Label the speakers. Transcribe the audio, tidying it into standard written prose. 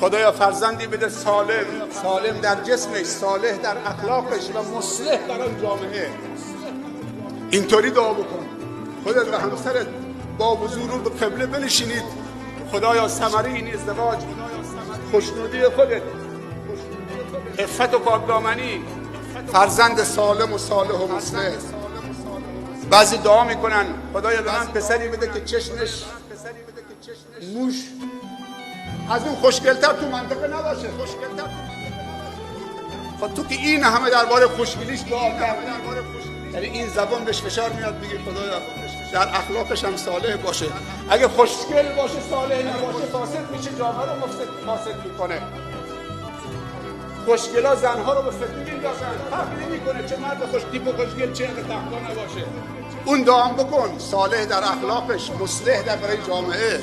Speaker 1: خدایا فرزندی بده سالم در جسمش، صالح در اخلاقش و مصلح برای جامعه. اینطوری دعا بکن. خودت و همسرت با وضو رو به قبله بنشینید. خدایا ثمره این ازدواج، خوشنودی خودت، عفت و پاکدامنی، فرزند سالم و صالح و مصلح. بعضی دعا میکنن خدایا به من پسری بده که چشمش موش از اون خوشگلتر تو منطقه نباشه. خب تو که این همه درباره خوشگلیش دعا کردی، یعنی این زبان بهش فشار میاد میگه خدایا در اخلاقش هم صالح باشه. اگه خوشگل باشه صالح نباشه فاسد میشه، جامعه رو فاسد میکنه. خوشگلا زنها رو به فتنه میندازن، فرقی نمیکنه چه مرد خوشتیپ و خوشگل چه تقوا نباشه. اون دعا بکن صالح در اخلاقش، مصلح در برای جامعه.